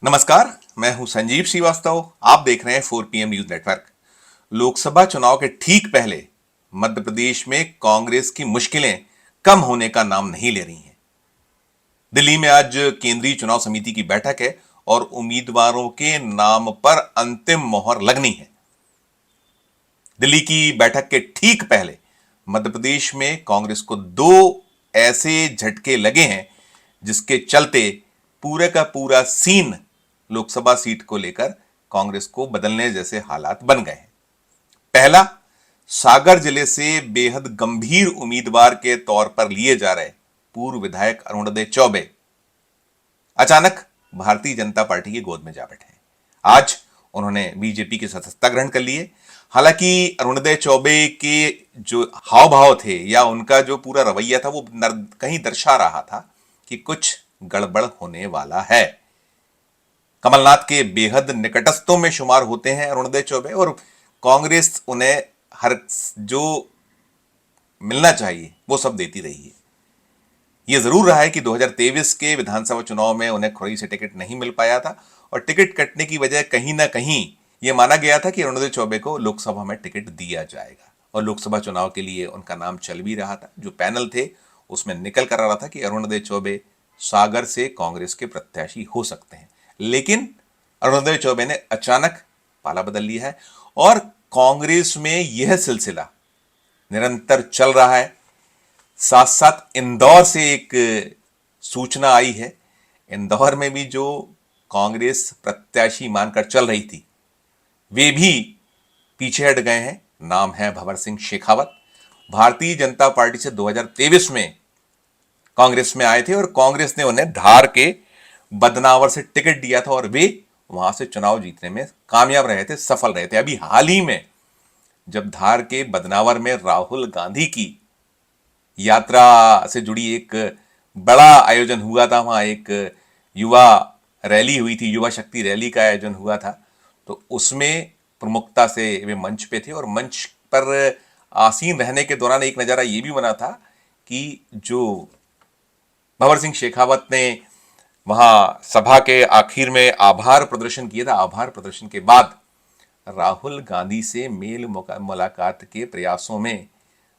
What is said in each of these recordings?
नमस्कार। मैं हूं संजीव श्रीवास्तव। आप देख रहे हैं 4 PM न्यूज नेटवर्क। लोकसभा चुनाव के ठीक पहले मध्य प्रदेश में कांग्रेस की मुश्किलें कम होने का नाम नहीं ले रही हैं। दिल्ली में आज केंद्रीय चुनाव समिति की बैठक है और उम्मीदवारों के नाम पर अंतिम मोहर लगनी है। दिल्ली की बैठक के ठीक पहले मध्य प्रदेश में कांग्रेस को दो ऐसे झटके लगे हैं जिसके चलते पूरे का पूरा सीन लोकसभा सीट को लेकर कांग्रेस को बदलने जैसे हालात बन गए हैं। पहला, सागर जिले से बेहद गंभीर उम्मीदवार के तौर पर लिए जा रहे पूर्व विधायक अरुणोदय चौबे अचानक भारतीय जनता पार्टी की गोद में जा बैठे हैं। आज उन्होंने बीजेपी की सदस्यता ग्रहण कर ली है। हालांकि अरुणोदय चौबे के जो हाव भाव थे या उनका जो पूरा रवैया था वो कहीं दर्शा रहा था कि कुछ गड़बड़ होने वाला है। कमलनाथ के बेहद निकटस्थों में शुमार होते हैं अरुणोदय चौबे और कांग्रेस उन्हें हर जो मिलना चाहिए वो सब देती रही है। यह जरूर रहा है कि 2023 के विधानसभा चुनाव में उन्हें खुरई से टिकट नहीं मिल पाया था और टिकट कटने की वजह कहीं ना कहीं यह माना गया था कि अरुणोदय चौबे को लोकसभा में टिकट दिया जाएगा और लोकसभा चुनाव के लिए उनका नाम चल भी रहा था। जो पैनल थे उसमें निकल कर आ रहा था कि अरुणोदय चौबे सागर से कांग्रेस के प्रत्याशी हो सकते हैं। लेकिन अरुणोदय चौबे ने अचानक पाला बदल लिया है और कांग्रेस में यह सिलसिला निरंतर चल रहा है। साथ साथ इंदौर से एक सूचना आई है। इंदौर में भी जो कांग्रेस प्रत्याशी मानकर चल रही थी वे भी पीछे हट गए हैं। नाम है भंवर सिंह शेखावत। भारतीय जनता पार्टी से 2023 में कांग्रेस में आए थे और कांग्रेस ने उन्हें धार के बदनावर से टिकट दिया था और वे वहां से चुनाव जीतने में कामयाब रहे थे, सफल रहे थे। अभी हाल ही में जब धार के बदनावर में राहुल गांधी की यात्रा से जुड़ी एक बड़ा आयोजन हुआ था, वहां एक युवा रैली हुई थी, युवा शक्ति रैली का आयोजन हुआ था, तो उसमें प्रमुखता से वे मंच पे थे और मंच पर आसीन रहने के दौरान एक नजारा यह भी बना था कि जो भंवर सिंह शेखावत ने वहां सभा के आखिर में आभार प्रदर्शन किया था। आभार प्रदर्शन के बाद राहुल गांधी से मेल मुलाकात के प्रयासों में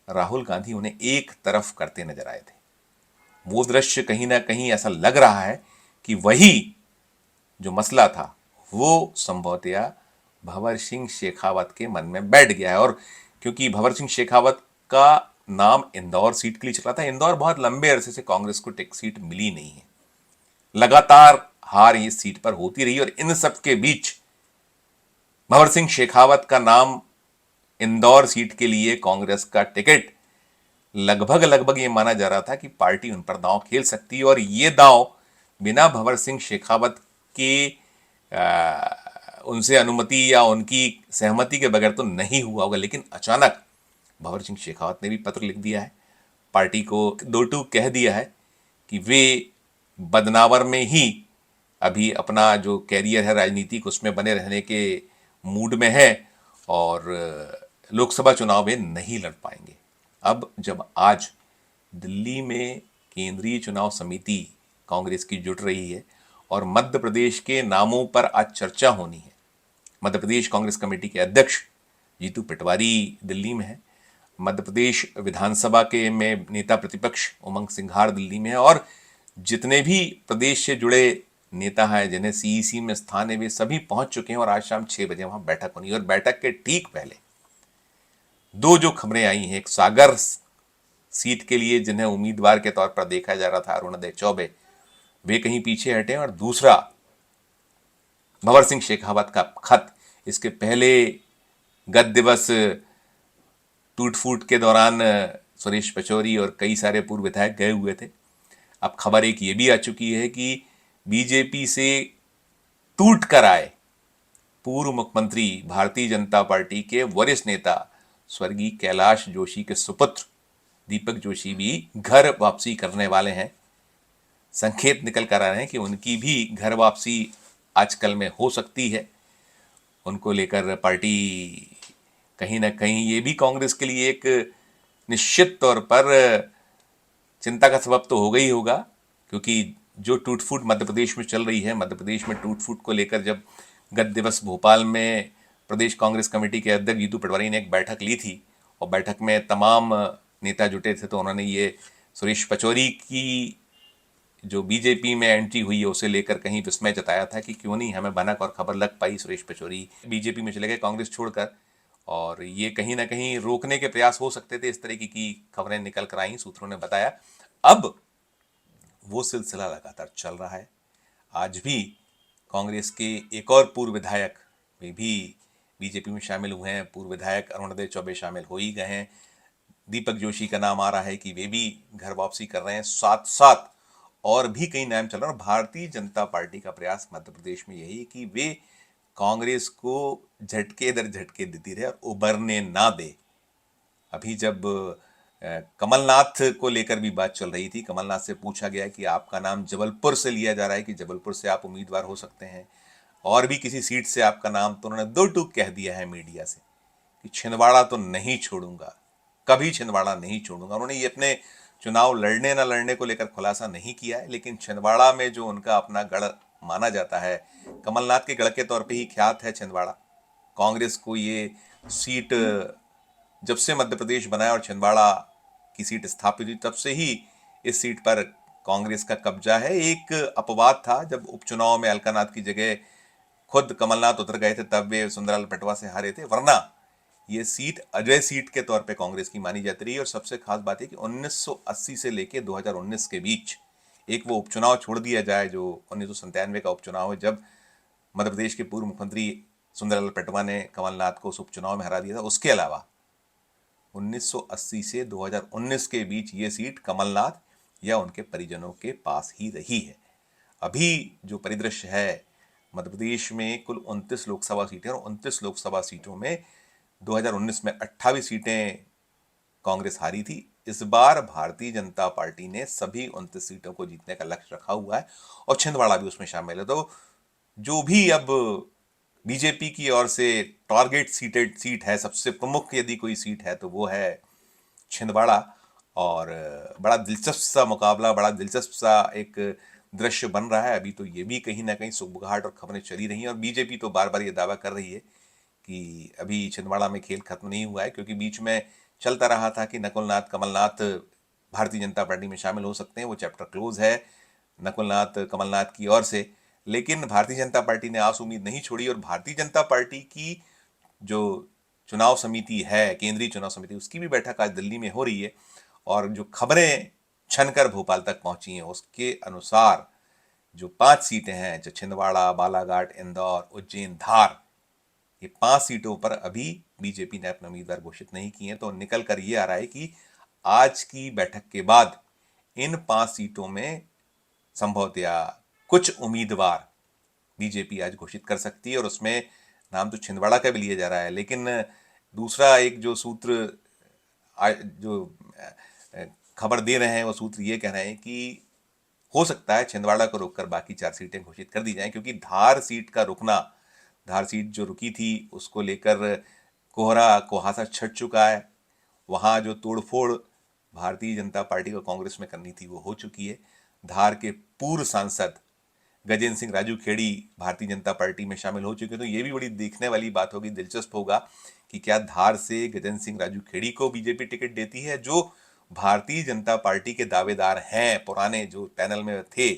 राहुल गांधी उन्हें एक तरफ करते नजर आए थे। वो दृश्य कहीं ना कहीं ऐसा लग रहा है कि वही जो मसला था वो संभवतया भंवर सिंह शेखावत के मन में बैठ गया है। और क्योंकि भंवर सिंह शेखावत का नाम इंदौर सीट के लिए चला था, इंदौर बहुत लंबे अरसे से कांग्रेस को टिक सीट मिली नहीं है, लगातार हार इस सीट पर होती रही और इन सब के बीच भंवर सिंह शेखावत का नाम इंदौर सीट के लिए कांग्रेस का टिकट लगभग लगभग ये माना जा रहा था कि पार्टी उन पर दांव खेल सकती है और ये दांव बिना भंवर सिंह शेखावत के उनसे अनुमति या उनकी सहमति के बगैर तो नहीं हुआ होगा। लेकिन अचानक भंवर सिंह शेखावत ने भी पत्र लिख दिया है, पार्टी को दो टूक कह दिया है कि वे बदनावर में ही अभी अपना जो कैरियर है राजनीतिक उसमें बने रहने के मूड में है और लोकसभा चुनाव में नहीं लड़ पाएंगे। अब जब आज दिल्ली में केंद्रीय चुनाव समिति कांग्रेस की जुट रही है और मध्य प्रदेश के नामों पर आज चर्चा होनी है। मध्य प्रदेश कांग्रेस कमेटी के अध्यक्ष जीतू पटवारी दिल्ली में है, मध्य प्रदेश विधानसभा के में नेता प्रतिपक्ष उमंग सिंघार दिल्ली में है और जितने भी प्रदेश से जुड़े नेता हैं जिन्हें सीईसी में स्थान है वे सभी पहुंच चुके हैं और आज शाम 6 बजे वहां बैठक होनी है। और बैठक के ठीक पहले दो जो खबरें आई हैं, एक सागर सीट के लिए जिन्हें उम्मीदवार के तौर पर देखा जा रहा था अरुणोदय चौबे, वे कहीं पीछे हटे, और दूसरा भंवर सिंह शेखावत का खत। इसके पहले गत दिवस टूट फूट के दौरान सुरेश पचौरी और कई सारे पूर्व विधायक गए हुए थे। अब खबर एक ये भी आ चुकी है कि बीजेपी से टूट कर आए पूर्व मुख्यमंत्री भारतीय जनता पार्टी के वरिष्ठ नेता स्वर्गीय कैलाश जोशी के सुपुत्र दीपक जोशी भी घर वापसी करने वाले हैं। संकेत निकल कर आ रहे हैं कि उनकी भी घर वापसी आजकल में हो सकती है। उनको लेकर पार्टी कहीं ना कहीं ये भी कांग्रेस के लिए एक निश्चित तौर पर चिंता का सबब तो होगा ही होगा, क्योंकि जो टूट फूट मध्य प्रदेश में चल रही है, मध्य प्रदेश में टूट फूट को लेकर जब गत दिवस भोपाल में प्रदेश कांग्रेस कमेटी के अध्यक्ष जीतू पटवारी ने एक बैठक ली थी और बैठक में तमाम नेता जुटे थे, तो उन्होंने ये सुरेश पचौरी की जो बीजेपी में एंट्री हुई है उसे लेकर कहीं विस्मय जताया था कि क्यों नहीं हमें भनक और खबर लग पाई, सुरेश पचौरी बीजेपी में चले गए कांग्रेस छोड़कर, और ये कहीं ना कहीं रोकने के प्रयास हो सकते थे। इस तरीके की खबरें निकल कर आई, सूत्रों ने बताया। अब वो सिलसिला लगातार चल रहा है। आज भी कांग्रेस के एक और पूर्व विधायक वे भी बीजेपी में शामिल हुए हैं। पूर्व विधायक अरुणोदय चौबे शामिल हो ही गए हैं। दीपक जोशी का नाम आ रहा है कि वे भी घर वापसी कर रहे हैं। साथ साथ और भी कई नाम चल रहे हैं। और भारतीय जनता पार्टी का प्रयास मध्य प्रदेश में यही है कि वे कांग्रेस को झटके दर झटके देती रहे और उभरने ना दे। अभी जब कमलनाथ को लेकर भी बात चल रही थी, कमलनाथ से पूछा गया कि आपका नाम जबलपुर से लिया जा रहा है कि जबलपुर से आप उम्मीदवार हो सकते हैं और भी किसी सीट से आपका नाम, तो उन्होंने दो टूक कह दिया है मीडिया से कि छिंदवाड़ा तो नहीं छोड़ूंगा, कभी छिंदवाड़ा नहीं छोड़ूंगा। उन्होंने ये अपने चुनाव लड़ने ना लड़ने को लेकर खुलासा नहीं किया है, लेकिन छिंदवाड़ा में जो उनका अपना गढ़ माना जाता है, कमलनाथ के गढ़ के तौर पे ही ख्यात है छिंदवाड़ा। कांग्रेस को ये सीट जब से मध्य प्रदेश बनाया और छिंदवाड़ा की सीट स्थापित हुई तब से ही इस सीट पर कांग्रेस का कब्जा है। एक अपवाद था जब उपचुनाव में अलकानाथ की जगह खुद कमलनाथ उतर गए थे, तब वे सुंदरलाल पटवा से हारे थे, वरना ये सीट अजय सीट के तौर पे कांग्रेस की मानी जाती रही। और सबसे खास बात है कि 1980 से लेकर 2019 के बीच एक वो उपचुनाव छोड़ दिया जाए जो 1997 का उपचुनाव है, जब मध्य प्रदेश के पूर्व मुख्यमंत्री सुंदरलाल पटवा ने कमलनाथ को उस उपचुनाव में हरा दिया था, उसके अलावा 1980 से 2019 के बीच ये सीट कमलनाथ या उनके परिजनों के पास ही रही है। अभी जो परिदृश्य है, मध्य प्रदेश में कुल 29 लोकसभा सीटें और 29 लोकसभा सीटों में 2019 में 28 सीटें कांग्रेस हारी थी। इस बार भारतीय जनता पार्टी ने सभी 29 सीटों को जीतने का लक्ष्य रखा हुआ है और छिंदवाड़ा भी उसमें शामिल है। तो जो भी अब बीजेपी की ओर से टारगेट सीट है, सबसे प्रमुख यदि कोई सीट है तो वो है छिंदवाड़ा। और बड़ा दिलचस्प सा मुकाबला, बड़ा दिलचस्प सा एक दृश्य बन रहा है। अभी तो ये भी कहीं ना कहीं सुगबुगाहट और खबरें चली रही हैं और बीजेपी तो बार बार ये दावा कर रही है कि अभी छिंदवाड़ा में खेल खत्म नहीं हुआ है, क्योंकि बीच में चलता रहा था कि नकुलनाथ कमलनाथ भारतीय जनता पार्टी में शामिल हो सकते हैं, वो चैप्टर क्लोज है नकुलनाथ कमलनाथ की ओर से। लेकिन भारतीय जनता पार्टी ने आस उम्मीद नहीं छोड़ी और भारतीय जनता पार्टी की जो चुनाव समिति है, केंद्रीय चुनाव समिति, उसकी भी बैठक आज दिल्ली में हो रही है। और जो खबरें छनकर भोपाल तक पहुंची हैं उसके अनुसार जो 5 सीटें हैं, जो छिंदवाड़ा, बालाघाट, इंदौर, उज्जैन, धार, ये 5 सीटों पर अभी बीजेपी ने अपने उम्मीदवार घोषित नहीं किए हैं। तो निकल कर ये आ रहा है कि आज की बैठक के बाद इन 5 सीटों में संभवतया कुछ उम्मीदवार बीजेपी आज घोषित कर सकती है और उसमें नाम तो छिंदवाड़ा का भी लिया जा रहा है। लेकिन दूसरा एक जो सूत्र जो खबर दे रहे हैं वो सूत्र ये कह रहे हैं कि हो सकता है छिंदवाड़ा को रोककर बाकी 4 सीटें घोषित कर दी जाएं, क्योंकि धार सीट का रुकना, धार सीट जो रुकी थी उसको लेकर कोहरा कुहासा छट चुका है। वहां जो तोड़फोड़ भारतीय जनता पार्टी को कांग्रेस में करनी थी वो हो चुकी है। धार के पूर्व सांसद गजेंद्र सिंह राजू खेड़ी भारतीय जनता पार्टी में शामिल हो चुके हैं। तो ये भी बड़ी देखने वाली बात होगी, दिलचस्प होगा कि क्या धार से गजेंद्र सिंह राजू खेड़ी को बीजेपी टिकट देती है, जो भारतीय जनता पार्टी के दावेदार हैं, पुराने जो पैनल में थे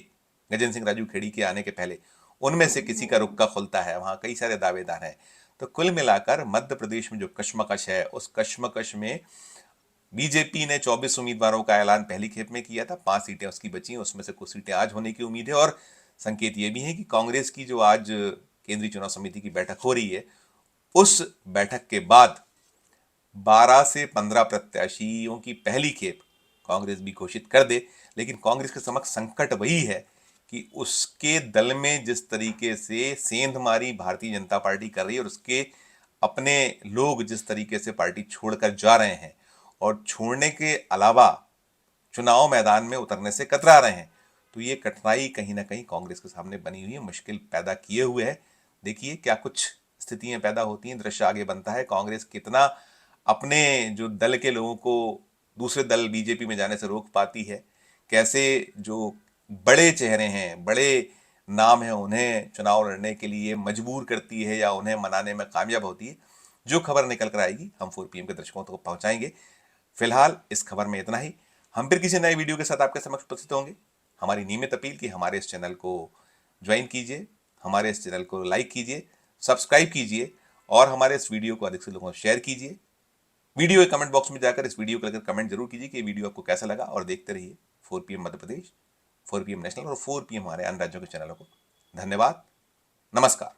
गजेंद्र सिंह राजू खेड़ी के आने के पहले, उनमें से किसी का रुक्का खुलता है। वहां कई सारे दावेदार हैं। तो कुल मिलाकर मध्य प्रदेश में जो कश्मकश है, उस कश्मकश में बीजेपी ने 24 उम्मीदवारों का ऐलान पहली खेप में किया था। 5 सीटें उसकी बची हैं, उसमें से कुछ सीटें आज होने की उम्मीद है। और संकेत ये भी है कि कांग्रेस की जो आज केंद्रीय चुनाव समिति की बैठक हो रही है, उस बैठक के बाद 12 से 15 प्रत्याशियों की पहली खेप कांग्रेस भी घोषित कर दे। लेकिन कांग्रेस के समक्ष संकट वही है कि उसके दल में जिस तरीके से सेंधमारी भारतीय जनता पार्टी कर रही है और उसके अपने लोग जिस तरीके से पार्टी छोड़कर जा रहे हैं और छोड़ने के अलावा चुनाव मैदान में उतरने से कतरा रहे हैं, तो ये कठिनाई कहीं ना कहीं कांग्रेस के सामने बनी हुई है, मुश्किल पैदा किए हुए है। देखिए क्या कुछ स्थितियां पैदा होती हैं, दृश्य आगे बनता है। कांग्रेस कितना अपने जो दल के लोगों को दूसरे दल बीजेपी में जाने से रोक पाती है, कैसे जो बड़े चेहरे हैं, बड़े नाम हैं, उन्हें चुनाव लड़ने के लिए मजबूर करती है या उन्हें मनाने में कामयाब होती है। जो खबर निकल कर आएगी हम 4 PM के दर्शकों तक पहुंचाएंगे। फिलहाल इस खबर में इतना ही। हम फिर किसी नए वीडियो के साथ आपके समक्ष उपस्थित होंगे। हमारी नियमित अपील कि हमारे इस चैनल को ज्वाइन कीजिए, हमारे इस चैनल को लाइक कीजिए, सब्सक्राइब कीजिए और हमारे इस वीडियो को अधिक से लोगों को शेयर कीजिए। वीडियो के कमेंट बॉक्स में जाकर इस वीडियो को लेकर कमेंट जरूर कीजिए कि वीडियो आपको कैसा लगा, और देखते रहिए 4 PM Madhya Pradesh, 4 PM national और 4 PM हमारे अन्य राज्यों के चैनलों को। धन्यवाद, नमस्कार।